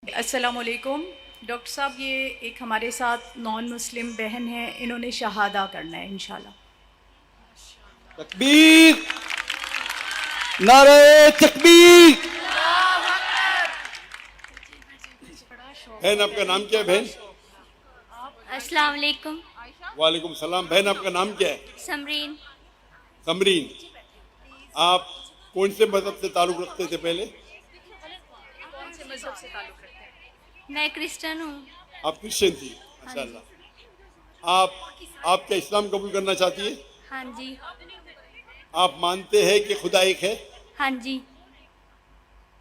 السلام علیکم ڈاکٹر صاحب، یہ ایک ہمارے ساتھ نان مسلم بہن ہے، انہوں نے شہادہ کرنا ہے انشاءاللہ۔ تکبیر، نعرہ تکبیر۔ بہن آپ کا نام کیا ہے بہن؟ السلام علیکم۔ وعلیکم السلام۔ بہن آپ کا نام کیا ہے؟ سمرین۔ سمرین، آپ کون سے مذہب سے تعلق رکھتے تھے پہلے؟ کون سے مذہب سے تعلق رکھتے ہیں؟ میں کرسچن ہوں۔ آپ کرسچن تھی، ماشاء اللہ۔ آپ کیا اسلام قبول کرنا چاہتی ہے؟ ہاں جی۔ آپ مانتے ہیں کہ خدا ایک ہے؟ ہاں جی۔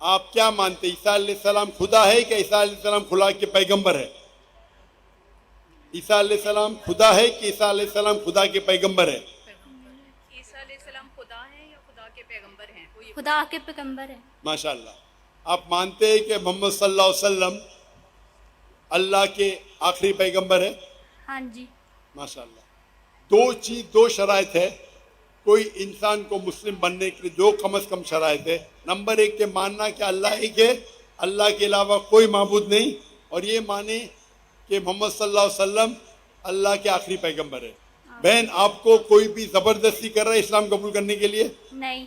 آپ کیا مانتے ہیں، عیسیٰ علیہ السلام خدا ہے کہ عیسیٰ علیہ السلام خدا کے پیغمبر ہے؟ عیسیٰ علیہ السلام خدا ہے کہ عیسیٰ علیہ السلام خدا کے پیغمبر ہے؟ عیسیٰ علیہ السلام خدا ہیں یا خدا کے پیغمبر ہیں؟ خدا کے پیغمبر ہے۔ ماشاء اللہ۔ آپ مانتے ہیں کہ محمد صلی اللہ علیہ وسلم اللہ کے آخری پیغمبر ہے؟ ہاں جی۔ ماشاء اللہ۔ دو شرائط ہے کوئی انسان کو مسلم بننے کے لیے، دو کم از کم شرائط ہے۔ نمبر ایک کہ ماننا کہ اللہ ایک ہے، اللہ کے علاوہ کوئی معبود نہیں، اور یہ مانے کہ محمد صلی اللہ علیہ وسلم اللہ کے آخری پیغمبر ہے۔ بہن، آپ کو کوئی بھی زبردستی کر رہا ہے اسلام قبول کرنے کے لیے؟ نہیں۔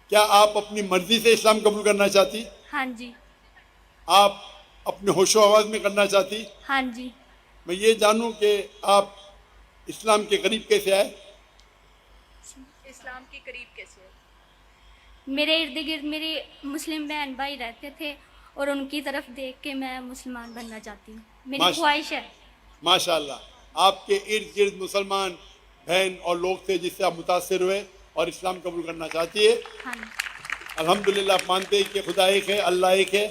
کیا آپ اپنی مرضی سے اسلام قبول کرنا چاہتی؟ ہاں جی۔ آپ اپنے ہوش و آواز میں کرنا چاہتی؟ ہاں جی۔ میں یہ جانوں کہ آپ اسلام کے قریب کیسے آئے؟ اسلام کے قریب کیسے ہے؟ میرے ارد گرد میرے مسلم بہن بھائی رہتے تھے اور ان کی طرف دیکھ کے میں مسلمان بننا چاہتی ہوں، میری خواہش ہے۔ ماشاء اللہ۔ آپ کے ارد گرد مسلمان بہن اور لوگ تھے جس سے آپ متاثر ہوئے اور اسلام قبول کرنا چاہتی ہے؟ ہاں جی۔ الحمدللہ۔ آپ مانتے ہیں کہ خدا ایک ہے، اللہ ایک ہے؟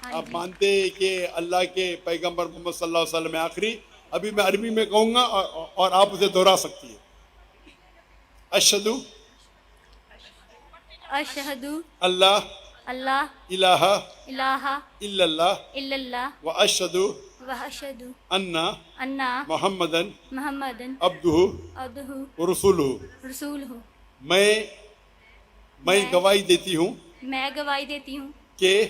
ہاں آپ جی۔ مانتے ہیں کہ اللہ کے پیغمبر محمد صلی اللہ علیہ وسلم آخری؟ ابھی میں عربی میں کہوں گا اور آپ اسے دہرا سکتی ہیں۔ اشہدو اشہدو اللہ اللہ الہ الہ الا اللہ الا اللہ و اشہدو واشہدو انا انا محمدن محمدن عبدہ عبدہ ورسولہ۔ رسولہ۔ میں گواہی دیتی ہوں میں گواہی دیتی ہوں کہ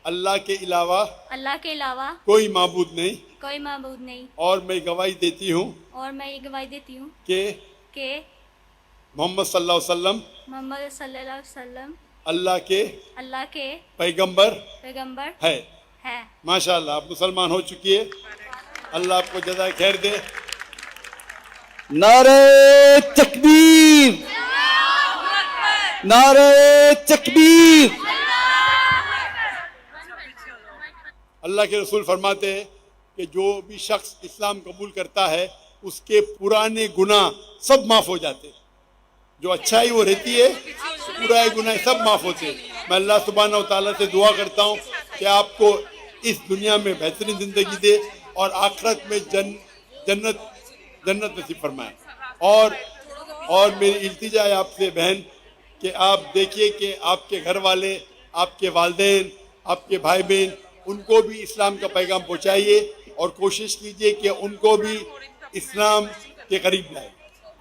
اللہ کے علاوہ اللہ کے علاوہ کوئی معبود نہیں، کوئی معبود نہیں، اور میں گواہی دیتی ہوں اور میں یہ گواہی دیتی ہوں کہ محمد صلی اللہ علیہ وسلم صلی اللہ علیہ وسلم اللہ کے پیغمبر ہے۔ ہے۔ ماشاء اللہ، آپ مسلمان ہو چکی ہے۔ اللہ آپ کو جزائے خیر دے۔ نعرہ تکبیر، نعرہ تکبیر۔ اللہ کے رسول فرماتے ہیں کہ جو بھی شخص اسلام قبول کرتا ہے اس کے پرانے گناہ سب معاف ہو جاتے ہیں، جو اچھائی وہ رہتی ہے پرانے گناہ سب معاف ہوتے ہیں۔ میں اللہ سبحانہ و تعالیٰ سے دعا کرتا ہوں کہ آپ کو اس دنیا میں بہترین زندگی دے اور آخرت میں جنت نصیب فرمائے۔ اور میری التجا ہے آپ سے بہن کہ آپ دیکھیے کہ آپ کے گھر والے، آپ کے والدین، آپ کے بھائی بہن، ان کو بھی اسلام کا پیغام پہنچائیے اور کوشش کیجیے کہ ان کو بھی اسلام کے قریب لائے۔